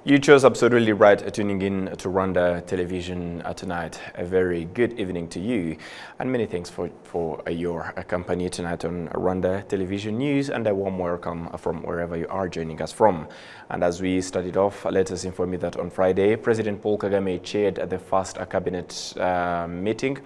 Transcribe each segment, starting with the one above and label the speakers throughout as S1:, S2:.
S1: You chose absolutely right tuning in to Rwanda Television tonight. A very good evening to you, and many thanks for your company tonight on Rwanda Television News, and a warm welcome from wherever you are joining us from. And as we started off, let us inform you that on Friday, President Paul Kagame chaired the first cabinet meeting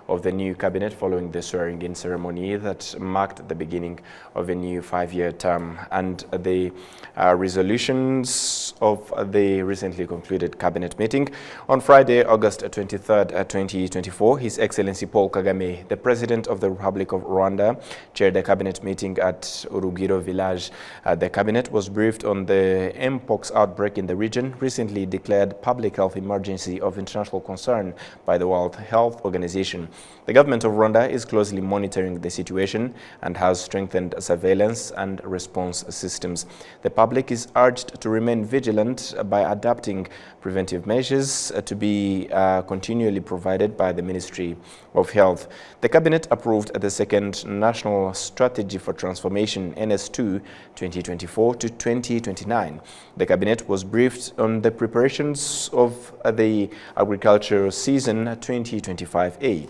S1: of the new cabinet following the swearing-in ceremony that marked the beginning of a new 5-year term, and the resolutions of the recently concluded cabinet meeting. On Friday, August 23rd, 2024, His Excellency Paul Kagame, the President of the Republic of Rwanda, chaired a cabinet meeting at Urugwiro village. The cabinet was briefed on the Mpox outbreak in the region, recently declared public health emergency of international concern by the World Health Organization. The government of Rwanda is closely monitoring the situation and has strengthened surveillance and response systems. The public is urged to remain vigilant by adapting preventive measures to be continually provided by the Ministry of Health. The Cabinet approved the second National Strategy for Transformation NS2 2024 to 2029. The Cabinet was briefed on the preparations of the agricultural season 2025A.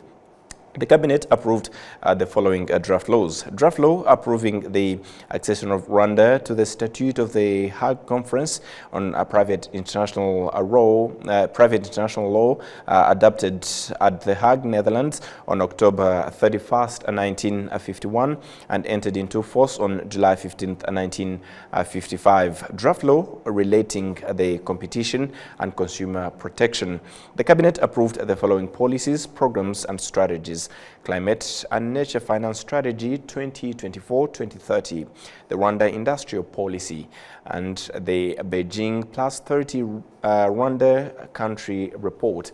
S1: The Cabinet approved the following draft laws. Draft law approving the accession of Rwanda to the Statute of the Hague Conference on Private International Law adopted at The Hague, Netherlands on October 31st, 1951 and entered into force on July 15th, 1955. Draft law relating the competition and consumer protection. The Cabinet approved the following policies, programs and strategies. Climate and Nature Finance Strategy 2024-2030, the Rwanda Industrial Policy, and the Beijing Plus 30 Rwanda Country Report.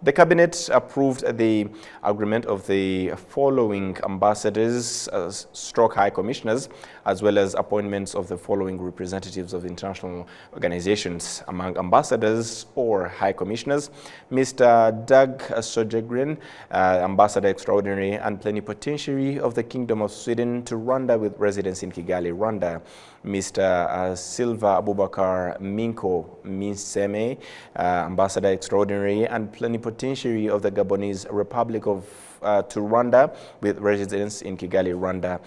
S1: The Cabinet approved the agreement of the following ambassadors, stroke high commissioners, as well as appointments of the following representatives of international organizations. Among ambassadors or high commissioners, Mr. Doug Sojegren, Ambassador Extraordinary and Plenipotentiary of the Kingdom of Sweden to Rwanda with residence in Kigali, Rwanda. Mr. Silva Abubakar Minko Minseme, Ambassador Extraordinary and Plenipotentiary of the Gabonese Republic to Rwanda with residence in Kigali, Rwanda.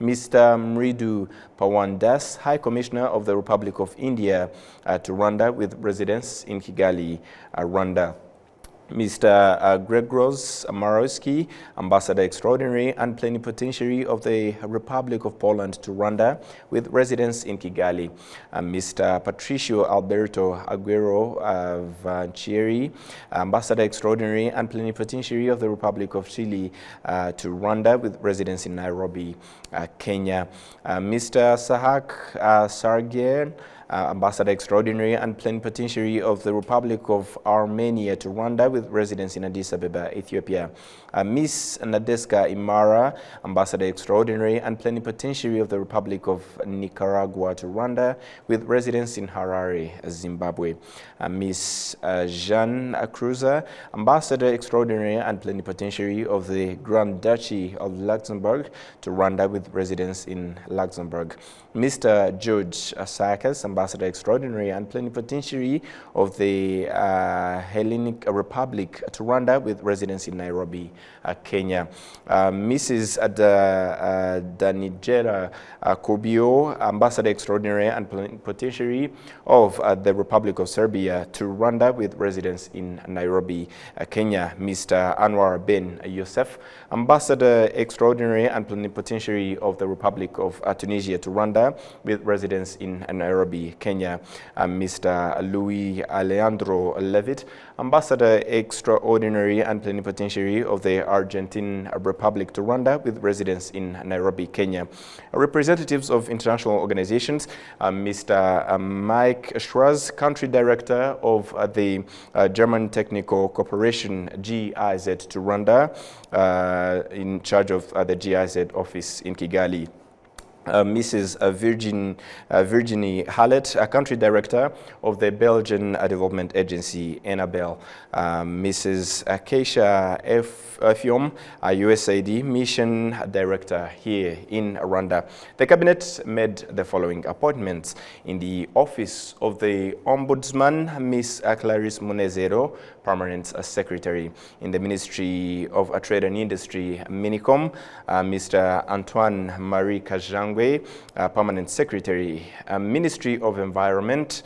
S1: Mr. Mridu Pawandas, High Commissioner of the Republic of India to Rwanda with residence in Kigali, Rwanda. Mr. Gregos Marowski, Ambassador Extraordinary and Plenipotentiary of the Republic of Poland to Rwanda with residence in Kigali. Mr. Patricio Alberto Aguero Vanchieri, Ambassador Extraordinary and Plenipotentiary of the Republic of Chile to Rwanda with residence in Nairobi, Kenya. Mr. Sahak Sargien, Ambassador Extraordinary and Plenipotentiary of the Republic of Armenia to Rwanda with residence in Addis Ababa, Ethiopia. Ms. Nadeska Imara, Ambassador Extraordinary and Plenipotentiary of the Republic of Nicaragua to Rwanda with residence in Harare, Zimbabwe. Ms. Jeanne Cruza, Ambassador Extraordinary and Plenipotentiary of the Grand Duchy of Luxembourg to Rwanda with residence in Luxembourg. Mr. George Sakas, Ambassador Extraordinary and Plenipotentiary of the Hellenic Republic to Rwanda with residence in Nairobi, Kenya. Mrs. Danijela Kobio, Ambassador Extraordinary and Plenipotentiary of the Republic of Serbia to Rwanda with residence in Nairobi, Kenya. Mr. Anwar Ben Youssef, Ambassador Extraordinary and Plenipotentiary of the Republic of Tunisia to Rwanda with residence in Nairobi, Kenya. Mr. Louis Alejandro Levitt, Ambassador Extraordinary and Plenipotentiary of the Argentine Republic to Rwanda with residence in Nairobi, Kenya. Representatives of international organizations, Mr. Mike Schwarz, Country Director of the German Technical Cooperation GIZ to Rwanda, in charge of the GIZ office in Kigali. Mrs. Virginie Hallett, a country director of the Belgian Development Agency, Enabel. Mrs. Keisha Fiom, a USAID mission director here in Rwanda. The cabinet made the following appointments: in the office of the Ombudsman, Ms. Clarice Munezero, permanent secretary; in the Ministry of Trade and Industry, Minicom, Mr. Antoine Marie Kajangwe, permanent secretary; Ministry of Environment,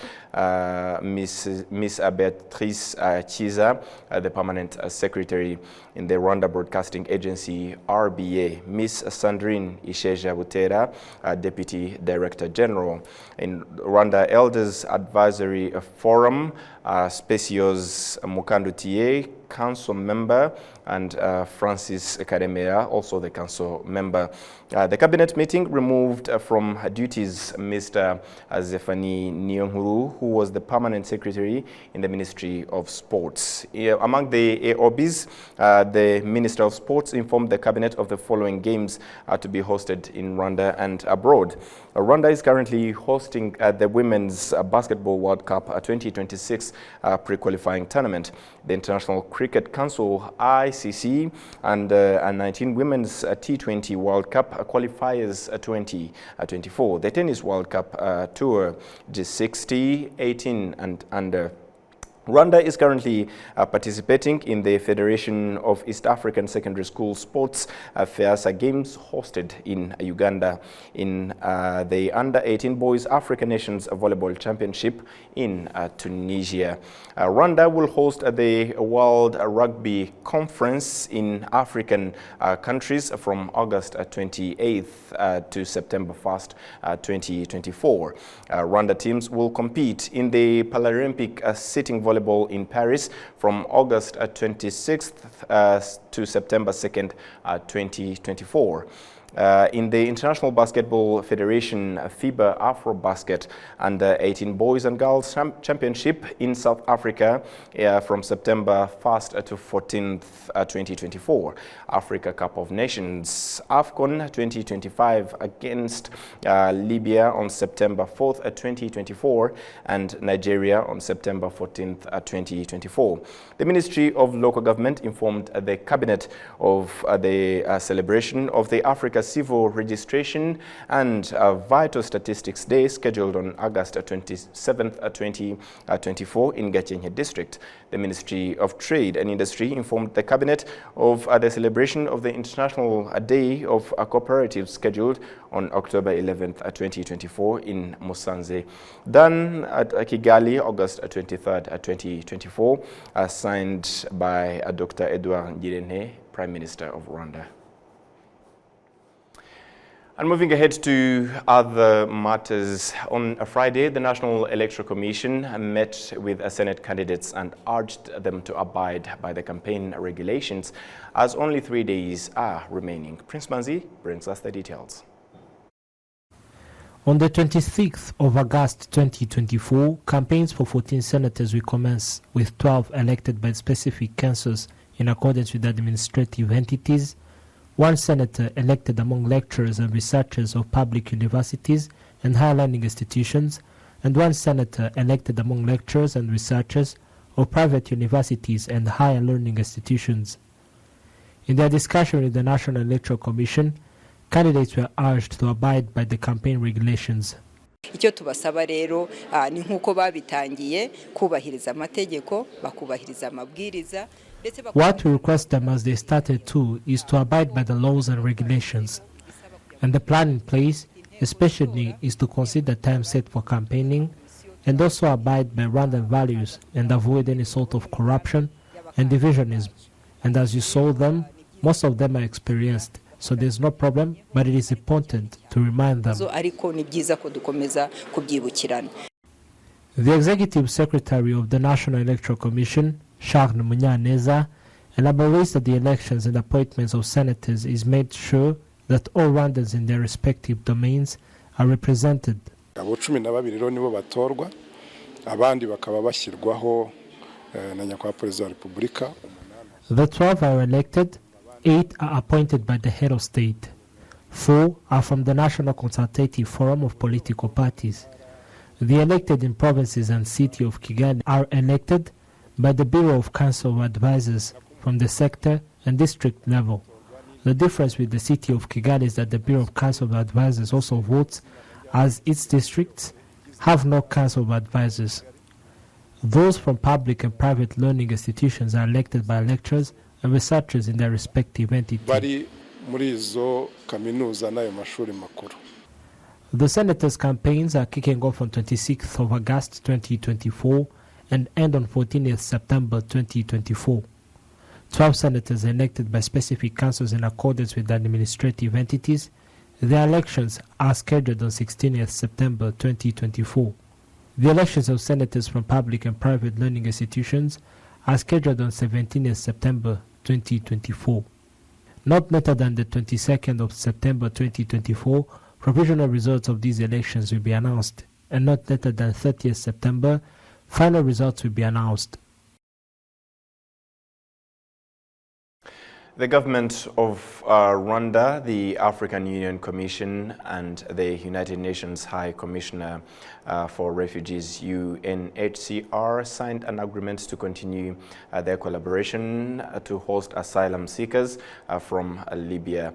S1: Miss Beatrice Chiza, the permanent secretary; in the Rwanda Broadcasting Agency, RBA, Miss Sandrine Isheja Butera, deputy director general; in Rwanda Elders Advisory Forum, Specios Mukandutiye, council member, and Francis Karemera, also the council member. The cabinet meeting removed from duties Mr. Zephanie Nyonguru, who was the permanent secretary in the Ministry of Sports. Among the AOBs, the Minister of Sports informed the cabinet of the following games to be hosted in Rwanda and abroad. Rwanda is currently hosting the Women's Basketball World Cup 2026 pre-qualifying tournament. The International Cricket Council, ICC, and 19 Women's T20 World Cup qualifiers 2024. The Tennis World Cup Tour, G60, 18 and under. Rwanda is currently participating in the Federation of East African Secondary School Sports FEASA Games hosted in Uganda, in the Under-18 Boys African Nations Volleyball Championship in Tunisia. Rwanda will host the World Rugby Conference in African countries from August 28th to September 1st, 2024. Rwanda teams will compete in the Paralympic sitting volleyball in Paris from August 26th to September 2nd, 2024. In the International Basketball Federation FIBA AfroBasket Under-18 Boys and Girls Championship in South Africa from September 1st to 14th, 2024. Africa Cup of Nations AFCON 2025 against Libya on September 4th, 2024, and Nigeria on September 14th, 2024. The Ministry of Local Government informed the Cabinet of the celebration of the Africa Civil Registration and Vital Statistics Day scheduled on August 27th, 2024 in Gakenke District. The Ministry of Trade and Industry informed the Cabinet of the celebration of the International Day of Cooperatives scheduled on October 11th, 2024 in Musanze. Done at Kigali, August 23rd, 2024, signed by Dr. Edouard Ngirente, Prime Minister of Rwanda. And moving ahead to other matters, on a Friday, the National Electoral Commission met with Senate candidates and urged them to abide by the campaign regulations, as only 3 days are remaining. Prince Manzi brings us the details.
S2: On the 26th of August 2024, campaigns for 14 senators will commence, with 12 elected by specific councils in accordance with administrative entities, 1 senator elected among lecturers and researchers of public universities and higher learning institutions, and 1 senator elected among lecturers and researchers of private universities and higher learning institutions. In their discussion with the National Electoral Commission, candidates were urged to abide by the campaign regulations.
S3: Icyo tubasaba rero ni nkuko babitangiye kubahiriza amategeko, bakubahiriza amabwiriza.
S2: What we request them as they started to is to abide by the laws and regulations. And the plan in place, especially, is to consider time set for campaigning and also abide by Rwandan values and avoid any sort of corruption and divisionism. And as you saw them, most of them are experienced, so there's no problem, but it is important to remind them. The Executive Secretary of the National Electoral Commission, Charles Munyaneza, elaborates that the elections and appointments of senators is made sure that all Rwandans in their respective domains are represented.
S4: Abo 12 rero nibo batorwa, abandi bakaba bashyirwaho na nyakubahwa Perezida wa Repubulika.
S2: The 12 are elected, 8 are appointed by the head of state. 4 are from the National Consultative Forum of Political Parties. The elected in provinces and city of Kigali are elected by the Bureau of Council of Advisors from the sector and district level. The difference with the city of Kigali is that the Bureau of Council of Advisors also votes, as its districts have no Council of Advisors. Those from public and private learning institutions are elected by lecturers and researchers in their respective entities. The senators' campaigns are kicking off on 26th of August 2024 and end on 14th September 2024. 12 senators elected by specific councils in accordance with the administrative entities. Their elections are scheduled on 16th September 2024. The elections of senators from public and private learning institutions are scheduled on 17th September 2024. Not later than the 22nd of September 2024, provisional results of these elections will be announced, and not later than 30th September, final results will be announced.
S1: The government of Rwanda, the African Union Commission, and the United Nations High Commissioner for Refugees, UNHCR, signed an agreement to continue their collaboration to host asylum seekers from Libya.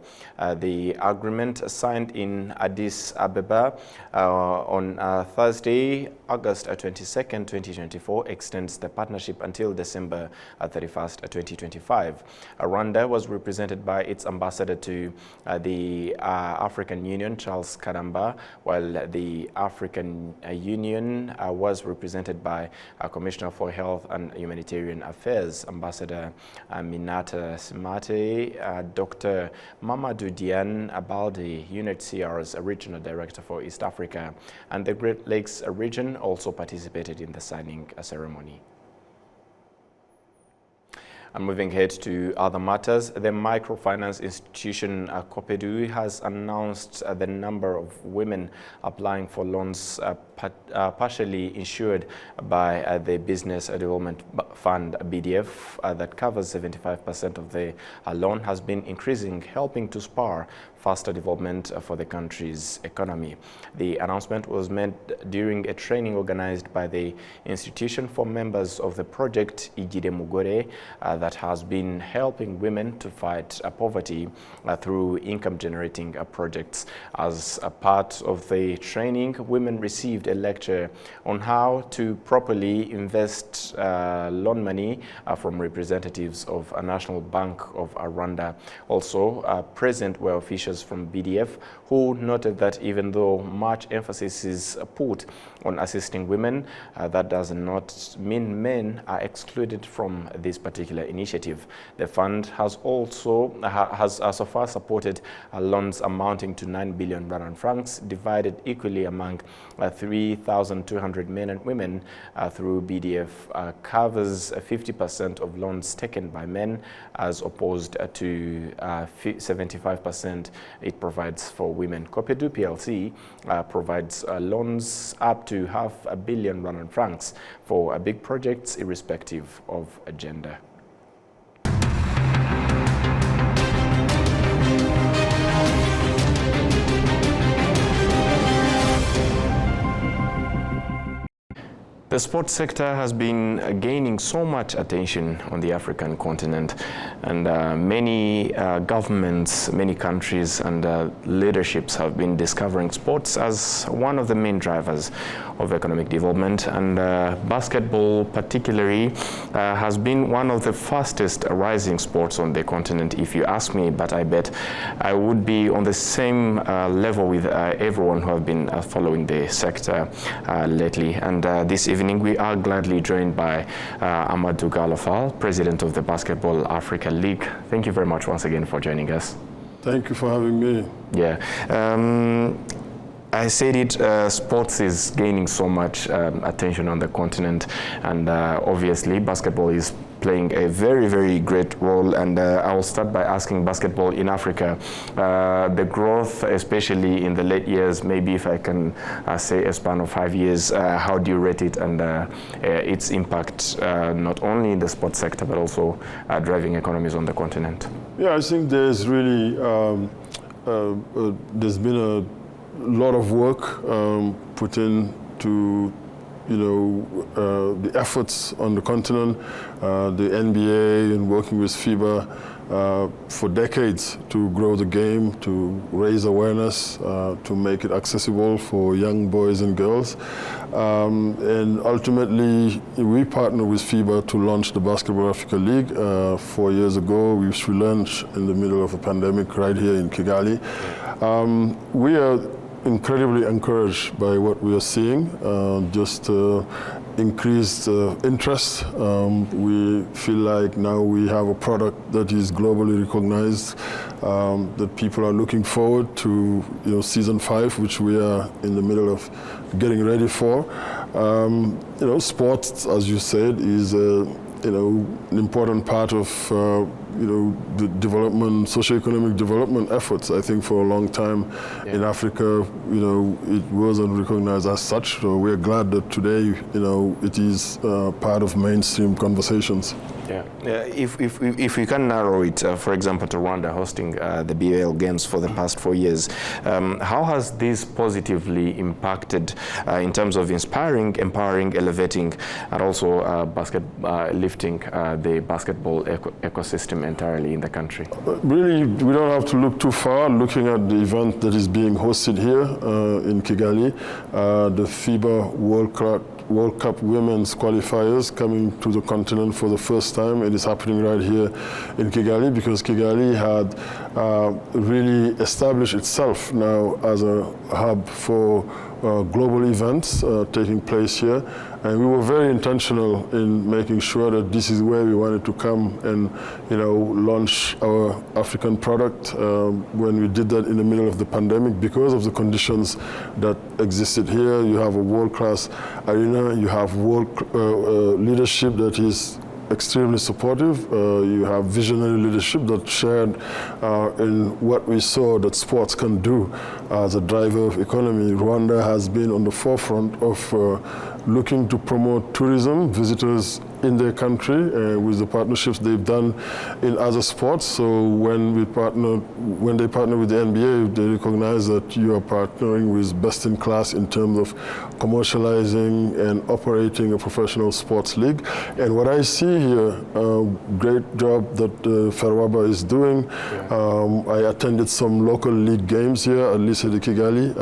S1: The agreement signed in Addis Ababa on Thursday, August 22nd, 2024, extends the partnership until December 31st, 2025. Rwanda was represented by its ambassador to the African Union, Charles Kadamba, while the African Union was represented by Commissioner for Health and Humanitarian Affairs, Ambassador Minata Simate, Dr. Mamadou Diane Abaldi, UNHCR's Regional Director for East Africa, and the Great Lakes region also participated in the signing ceremony. And moving ahead to other matters, the microfinance institution Copedu has announced the number of women applying for loans partially insured by the Business Development Fund BDF that covers 75% of the loan has been increasing, helping to spur faster development for the country's economy. The announcement was made during a training organized by the institution for members of the project Igire Mugore that has been helping women to fight poverty through income-generating projects. As a part of the training, women received a lecture on how to properly invest loan money from representatives of a National Bank of Rwanda. Also present were officials from BDF who noted that even though much emphasis is put on assisting women, that does not mean men are excluded from this particular initiative. The fund has also so far supported loans amounting to 9 billion Rwandan francs, divided equally among 3,200 men and women through BDF, covers 50% of loans taken by men as opposed to 75% it provides for women. Copedu PLC provides loans up to $500 million Rwandan francs for big projects irrespective of gender. The sports sector has been gaining so much attention on the African continent, and many governments, many countries and leaderships have been discovering sports as one of the main drivers of economic development, and basketball particularly has been one of the fastest rising sports on the continent, if you ask me, but I bet I would be on the same level with everyone who have been following the sector lately. And this evening we are gladly joined by Amadou Galofal, President of the Basketball Africa League. Thank you very much once again for joining us.
S5: Thank you for having me.
S1: Yeah. I said it, sports is gaining so much attention on the continent, and obviously basketball is playing a very, very great role. And I will start by asking basketball in Africa, the growth, especially in the late years, maybe if I can say a span of 5 years, how do you rate it, and its impact not only in the sports sector, but also driving economies on the continent?
S5: Yeah, I think there's really there's been a lot of work put into the efforts on the continent, the NBA and working with FIBA for decades to grow the game, to raise awareness, to make it accessible for young boys and girls. And ultimately, we partnered with FIBA to launch the Basketball Africa League 4 years ago, which we launched in the middle of a pandemic right here in Kigali. We are incredibly encouraged by what we are seeing, just increased interest. We feel like now we have a product that is globally recognized, that people are looking forward to, season 5, which we are in the middle of getting ready for. Sports, as you said, is an important part of the development, socio-economic development efforts. I think for a long time in Africa, it wasn't recognized as such. So we're glad that today, it is part of mainstream conversations.
S1: Yeah. If we can narrow it, for example, to Rwanda hosting the BAL Games for the past 4 years, how has this positively impacted in terms of inspiring, empowering, elevating, and also lifting the basketball ecosystem entirely in the country?
S5: Really, we don't have to look too far. Looking at the event that is being hosted here in Kigali, the FIBA World Cup Women's Qualifiers coming to the continent for the first time. It is happening right here in Kigali because Kigali had really established itself now as a hub for global events taking place here. And we were very intentional in making sure that this is where we wanted to come and, launch our African product. When we did that in the middle of the pandemic, because of the conditions that existed here, you have a world-class arena, you have world leadership that is extremely supportive. You have visionary leadership that shared in what we saw that sports can do as a driver of economy. Rwanda has been on the forefront of looking to promote tourism, visitors in their country with the partnerships they've done in other sports. So when they partner with the NBA, they recognize that you are partnering with best in class in terms of commercializing and operating a professional sports league. And what I see here, great job that Ferwaba is doing. I attended some local league games here at Lycée de Kigali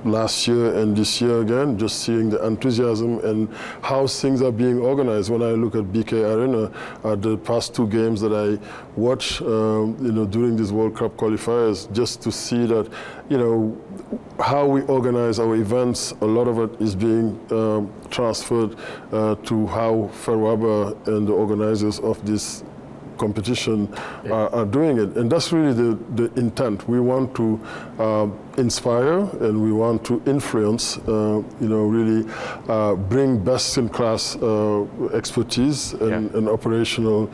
S5: last year and this year again, just seeing the enthusiasm and how things are being organized. When I look at BK Arena, the past 2 games that I watched, during these World Cup qualifiers, just to see that, how we organize our events, a lot of it is being transferred to how Ferwaba and the organizers of this competition are doing it. And that's really the intent. We want to inspire and we want to influence, really bring best-in-class expertise and operational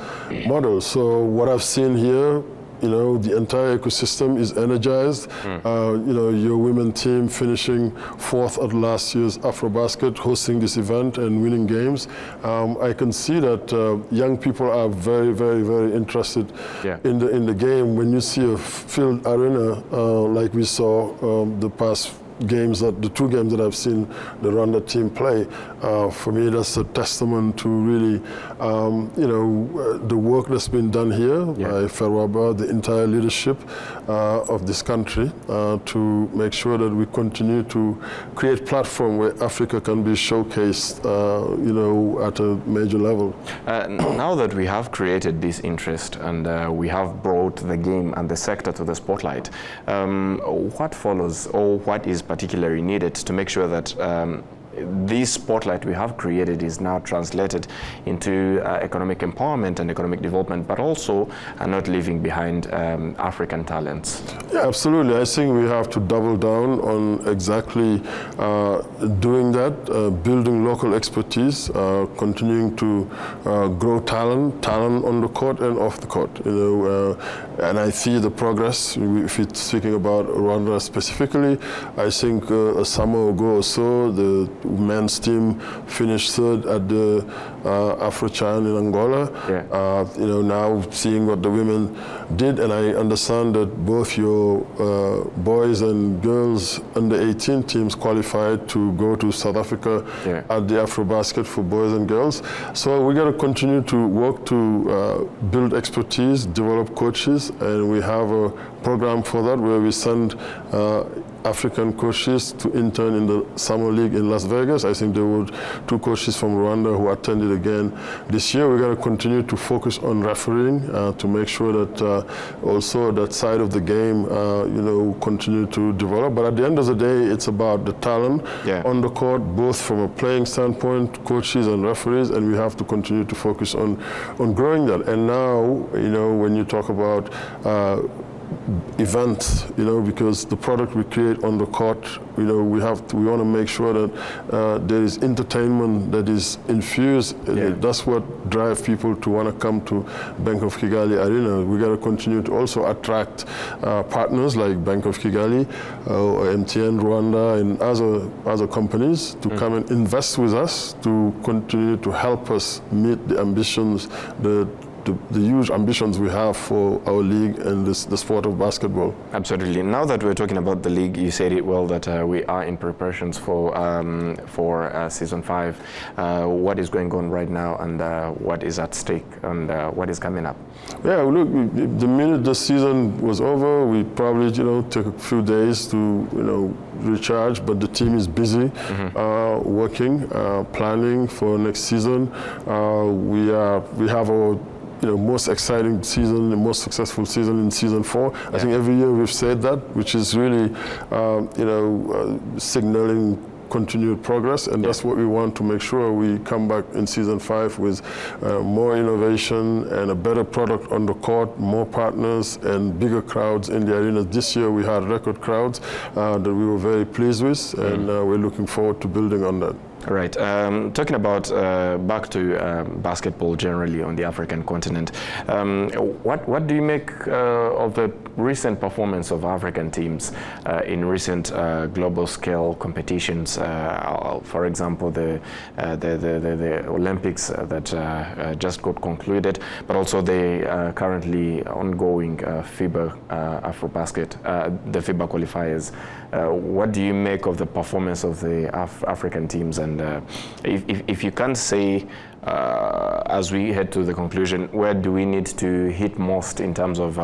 S5: models. So what I've seen here, the entire ecosystem is energized. Your women team finishing 4th at last year's AfroBasket, hosting this event and winning games. I can see that young people are very, very, very interested in the game. When you see a filled arena like we saw the past games, the 2 games that I've seen the Rwanda team play, for me that's a testament to really, the work that's been done here by Ferwaba, the entire leadership of this country, to make sure that we continue to create platform where Africa can be showcased, at a major level.
S1: Now that we have created this interest and we have brought the game and the sector to the spotlight, what follows, or what is particularly needed to make sure that this spotlight we have created is now translated into economic empowerment and economic development, but also not leaving behind African talents?
S5: Yeah, absolutely. I think we have to double down on exactly doing that, building local expertise, continuing to grow talent on the court and off the court. And I see the progress. If you're speaking about Rwanda specifically, I think a summer ago or so, the men's team finished third at the Afro-Chan in Angola. Now seeing what the women did, and I understand that both your boys and girls under 18 teams qualified to go to South Africa at the AfroBasket for boys and girls. So we got to continue to work to build expertise, develop coaches, and we have a program for that where we send African coaches to intern in the Summer League in Las Vegas. I think there were 2 coaches from Rwanda who attended again this year. We're going to continue to focus on refereeing to make sure that also that side of the game, continue to develop. But at the end of the day, it's about the talent on the court, both from a playing standpoint, coaches and referees, and we have to continue to focus on growing that. And now, when you talk about events, because the product we create on the court, we want to make sure that there is entertainment that is infused. That's what drives people to want to come to Bank of Kigali Arena. We got to continue to also attract partners like Bank of Kigali, or MTN Rwanda, and other companies to come and invest with us to continue to help us meet the ambitions, the huge ambitions we have for our league and the sport of basketball. Absolutely. Now that we're talking about the league, you said it well that we are in preparations for season 5. What is going on right now, and what is at stake, and what is coming up? Yeah, look, the minute the season was over, we probably took a few days to recharge, but the team is busy working, planning for next season. We have our most exciting season, the most successful season in season 4. I think every year we've said that, which is really, signaling continued progress, and that's what we want to make sure we come back in season 5 with more innovation and a better product on the court, more partners and bigger crowds in the arenas. This year we had record crowds that we were very pleased with, and we're looking forward to building on that. Right. Talking about back to basketball generally on the African continent, what do you make of the recent performance of African teams in recent global scale competitions? For example, the Olympics that just got concluded, but also the currently ongoing FIBA AfroBasket, the FIBA qualifiers. What do you make of the performance of the African teams? And if you can't say, as we head to the conclusion, where do we need to hit most in terms of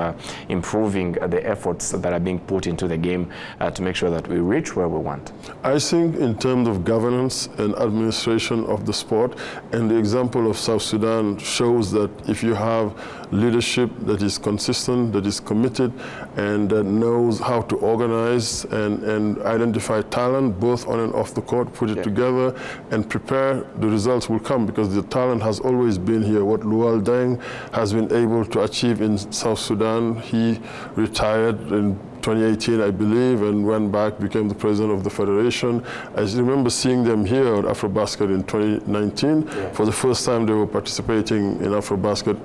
S5: improving the efforts that are being put into the game to make sure that we reach where we want? I think in terms of governance and administration of the sport, and the example of South Sudan shows that if you have leadership that is consistent, that is committed, and that knows how to organize and identify talent both on and off the court, put it together and prepare, the results will come, because the talent has always been here. What Lual Deng has been able to achieve in South Sudan, he retired in 2018, I believe, and went back, became the president of the federation. I remember seeing them here at AfroBasket in 2019. For the first time, they were participating in AfroBasket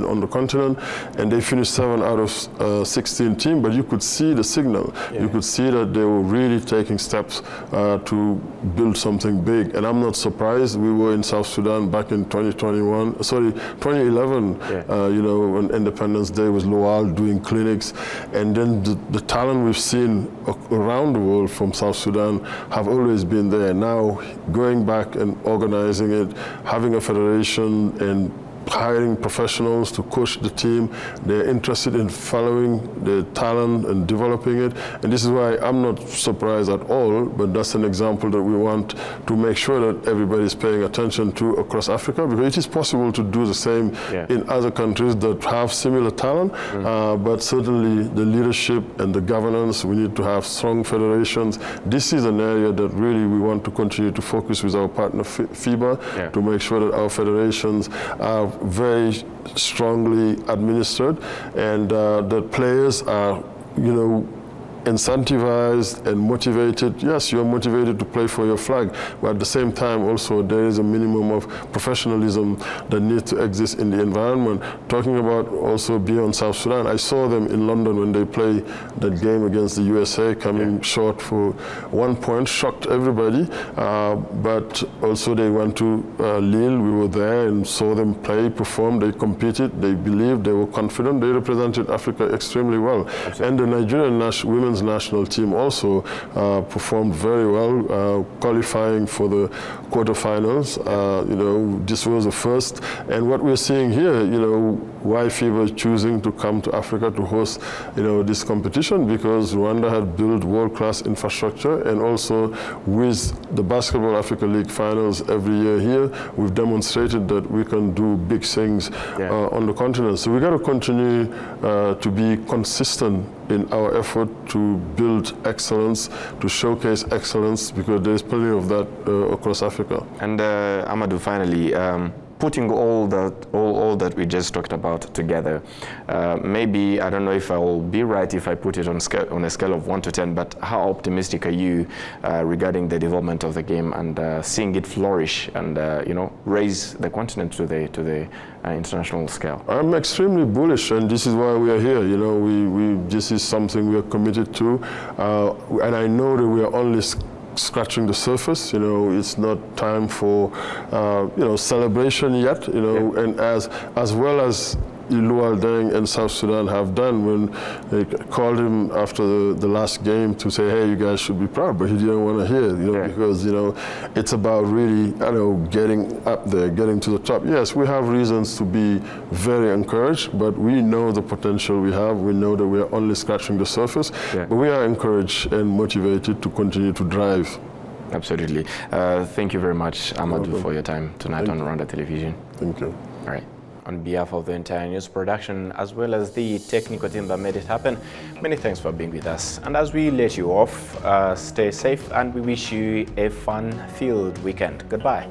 S5: on the continent, and they finished 7 out of 16 teams, but you could see the signal. You could see that they were really taking steps to build something big, and I'm not surprised. We were in South Sudan back in 2011, on Independence Day, with Lual doing clinics. And then the talent we've seen around the world from South Sudan have always been there. Now going back and organizing it, having a federation and hiring professionals to coach the team. They're interested in following the talent and developing it. And this is why I'm not surprised at all, but that's an example that we want to make sure that everybody's paying attention to across Africa, because it is possible to do the same in other countries that have similar talent, but certainly the leadership and the governance, we need to have strong federations. This is an area that really we want to continue to focus with our partner FIBA to make sure that our federations are very strongly administered, and that players are, incentivized and motivated. Yes, you're motivated to play for your flag, but at the same time also there is a minimum of professionalism that needs to exist in the environment. Talking about also beyond South Sudan, I saw them in London when they played that game against the USA, coming short for 1 point, shocked everybody, but also they went to Lille. We were there and saw them play, perform, they competed, they believed, they were confident, they represented Africa extremely well. Absolutely. And the Nigerian women's national team also performed very well, qualifying for the quarterfinals. You know, this was the first, and what we're seeing here, you know, why FIBA is choosing to come to Africa to host, you know, this competition, because Rwanda had built world-class infrastructure, and also with the Basketball Africa League finals every year here, we've demonstrated that we can do big things on the continent. So we got to continue to be consistent in our effort to build excellence, to showcase excellence, because there's plenty of that across Africa. And
S1: Amadou, finally, putting all that we just talked about together, maybe, I don't know if I will be right if I put it on a scale of 1 to 10, but how optimistic are you regarding the development of the game and seeing it flourish and you know, raise the continent to the international scale?
S5: I'm extremely bullish, and this is why we are here. You know, this is something we are committed to, and I know that we are only scratching the surface. You know, it's not time for you know, celebration yet. You know, and as well as Lual Deng and South Sudan have done when they called him after the last game to say, hey, you guys should be proud, but he didn't want to hear, you know, because, you know, it's about really, I know, getting up there, getting to the top. Yes, we have reasons to be very encouraged, but we know the potential we have. We know that we are only scratching the surface, but we are encouraged and motivated to continue to drive.
S1: Absolutely. Thank you very much, Amadou, for your time tonight on Rwanda Television.
S5: Thank you.
S1: All right. On behalf of the entire news production, as well as the technical team that made it happen, many thanks for being with us. And as we let you off, stay safe, and we wish you a fun-filled weekend. Goodbye.